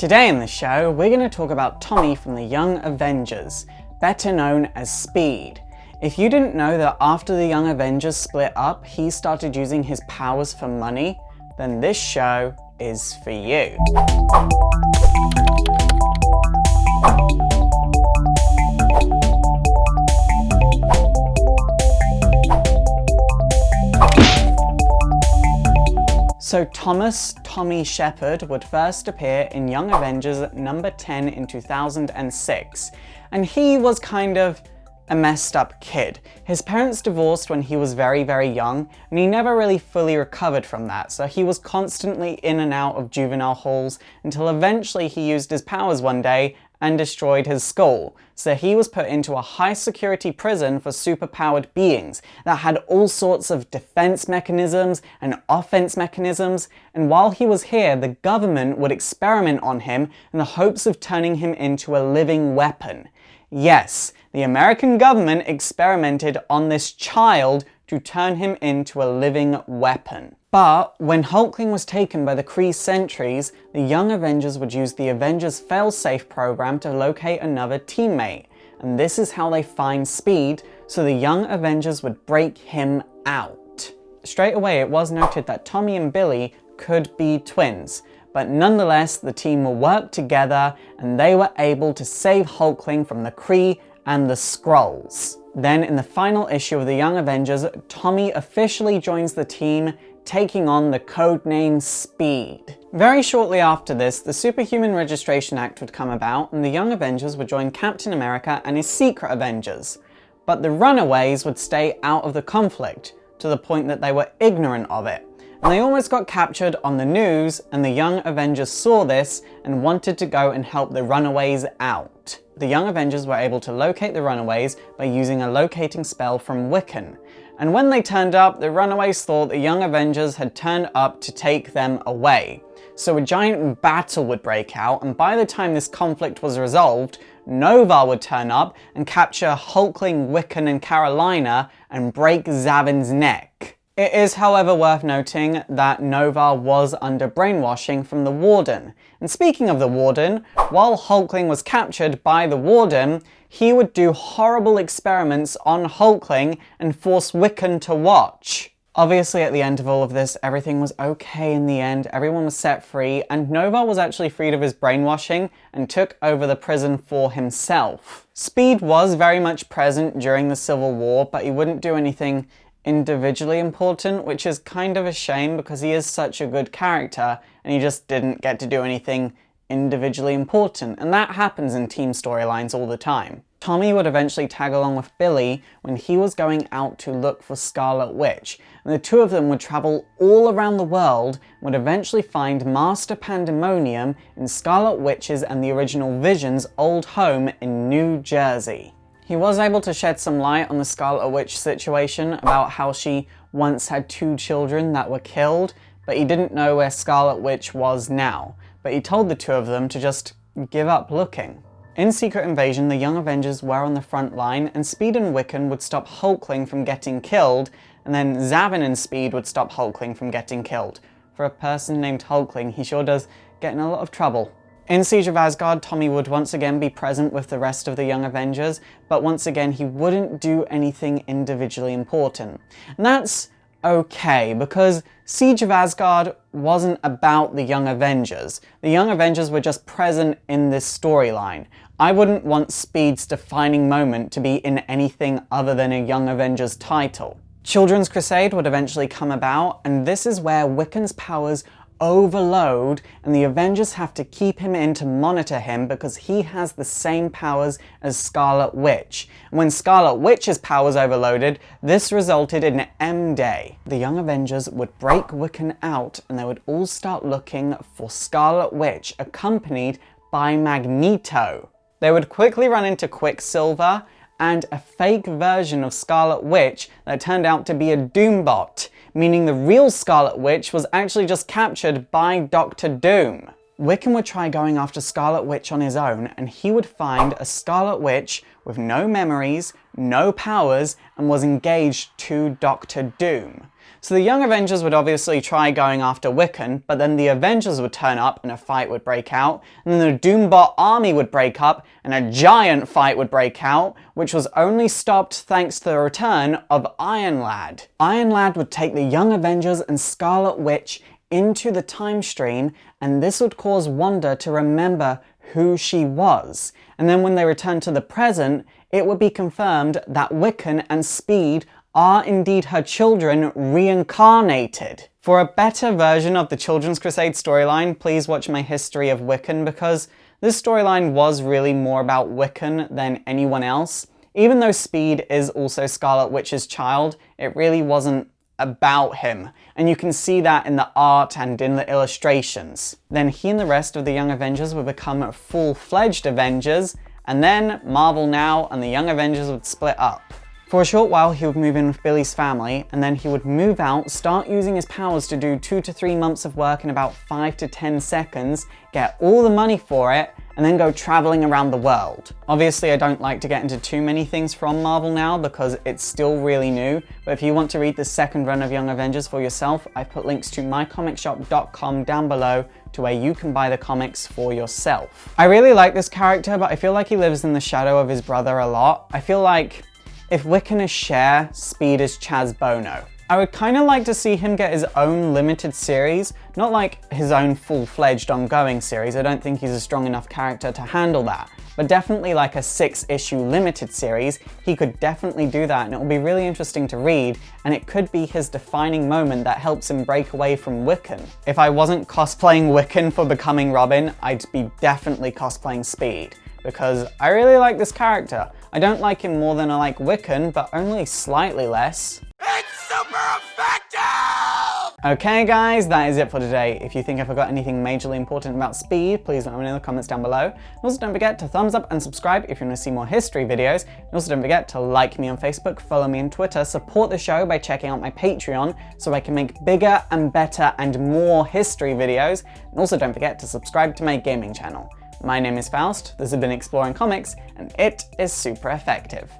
Today in the show, we're going to talk about Tommy from the Young Avengers, better known as Speed. If you didn't know that after the Young Avengers split up, he started using his powers for money, then this show is for you. So Tommy Shepard would first appear in Young Avengers number 10 in 2006, and he was kind of a messed up kid. His parents divorced when he was very young, and he never really fully recovered from that, so he was constantly in and out of juvenile halls until eventually he used his powers one day and destroyed his skull. So he was put into a high security prison for superpowered beings that had all sorts of defense mechanisms and offense mechanisms, and while he was here, the government would experiment on him in the hopes of turning him into a living weapon. Yes, the American government experimented on this child to turn him into a living weapon. But when Hulkling was taken by the Kree sentries, the Young Avengers would use the Avengers Failsafe program to locate another teammate. And this is how they find Speed, so the Young Avengers would break him out. Straight away, it was noted that Tommy and Billy could be twins, but nonetheless, the team will work together and they were able to save Hulkling from the Kree and the Skrulls. Then in the final issue of the Young Avengers, Tommy officially joins the team, taking on the codename Speed. Very shortly after this, the Superhuman Registration Act would come about and the Young Avengers would join Captain America and his Secret Avengers. But the Runaways would stay out of the conflict, to the point that they were ignorant of it. And they almost got captured on the news, and the Young Avengers saw this and wanted to go and help the Runaways out. The Young Avengers were able to locate the Runaways by using a locating spell from Wiccan. And when they turned up, the Runaways thought the Young Avengers had turned up to take them away. So a giant battle would break out, and by the time this conflict was resolved, Nova would turn up and capture Hulkling, Wiccan, and Carolina and break Zavin's neck. It is, however, worth noting that Nova was under brainwashing from the Warden. And speaking of the Warden, while Hulkling was captured by the Warden, he would do horrible experiments on Hulkling and force Wiccan to watch. Obviously, at the end of all of this, everything was okay in the end, everyone was set free, and Nova was actually freed of his brainwashing and took over the prison for himself. Speed was very much present during the Civil War, but he wouldn't do anything individually important, which is kind of a shame because he is such a good character and he just didn't get to do anything individually important, and that happens in team storylines all the time. Tommy would eventually tag along with Billy when he was going out to look for Scarlet Witch, and the two of them would travel all around the world and would eventually find Master Pandemonium in Scarlet Witch's and the original Vision's old home in New Jersey. He was able to shed some light on the Scarlet Witch situation about how she once had 2 children that were killed, but he didn't know where Scarlet Witch was now. But he told the two of them to just give up looking. In Secret Invasion, the Young Avengers were on the front line, and Speed and Wiccan would stop Hulkling from getting killed, and then Zavin and Speed would stop Hulkling from getting killed. For a person named Hulkling, he sure does get in a lot of trouble. In Siege of Asgard, Tommy would once again be present with the rest of the Young Avengers, but once again he wouldn't do anything individually important. And that's okay, because Siege of Asgard wasn't about the Young Avengers. The Young Avengers were just present in this storyline. I wouldn't want Speed's defining moment to be in anything other than a Young Avengers title. Children's Crusade would eventually come about, and this is where Wiccan's powers overload and the Avengers have to keep him in to monitor him because he has the same powers as Scarlet Witch. And when Scarlet Witch's powers overloaded, this resulted in M-Day. The Young Avengers would break Wiccan out and they would all start looking for Scarlet Witch, accompanied by Magneto. They would quickly run into Quicksilver and a fake version of Scarlet Witch that turned out to be a Doombot, meaning the real Scarlet Witch was actually just captured by Dr. Doom. Wiccan would try going after Scarlet Witch on his own, and he would find a Scarlet Witch with no memories, no powers, and was engaged to Dr. Doom. So the Young Avengers would obviously try going after Wiccan, but then the Avengers would turn up and a fight would break out, and then the Doombot army would break up and a giant fight would break out, which was only stopped thanks to the return of Iron Lad. Iron Lad would take the Young Avengers and Scarlet Witch into the time stream, and this would cause Wanda to remember who she was. And then when they returned to the present, it would be confirmed that Wiccan and Speed are indeed her children reincarnated. For a better version of the Children's Crusade storyline, please watch my history of Wiccan, because this storyline was really more about Wiccan than anyone else. Even though Speed is also Scarlet Witch's child, it really wasn't about him, and you can see that in the art and in the illustrations. Then he and the rest of the Young Avengers would become full-fledged Avengers, and then Marvel Now and the Young Avengers would split up. For a short while, he would move in with Billy's family, and then he would move out, start using his powers to do 2 to 3 months of work in about 5 to 10 seconds, get all the money for it, and then go traveling around the world. Obviously, I don't like to get into too many things from Marvel Now because it's still really new, but if you want to read the second run of Young Avengers for yourself, I've put links to mycomicshop.com down below to where you can buy the comics for yourself. I really like this character, but I feel like he lives in the shadow of his brother a lot. I feel like if Wiccan is Cher, Speed is Chaz Bono. I would kind of like to see him get his own limited series, not like his own full-fledged ongoing series. I don't think he's a strong enough character to handle that, but definitely like a 6-issue limited series. He could definitely do that, and it will be really interesting to read, and it could be his defining moment that helps him break away from Wiccan. If I wasn't cosplaying Wiccan for becoming Robin, I'd be definitely cosplaying Speed, because I really like this character. I don't like him more than I like Wiccan, but only slightly less. It's super effective! Okay guys, that is it for today. If you think I forgot anything majorly important about Speed, please let me know in the comments down below. And also don't forget to thumbs up and subscribe if you want to see more history videos. And also don't forget to like me on Facebook, follow me on Twitter, support the show by checking out my Patreon so I can make bigger and better and more history videos. And also don't forget to subscribe to my gaming channel. My name is Faust, this has been Exploring Comics, and it is super effective.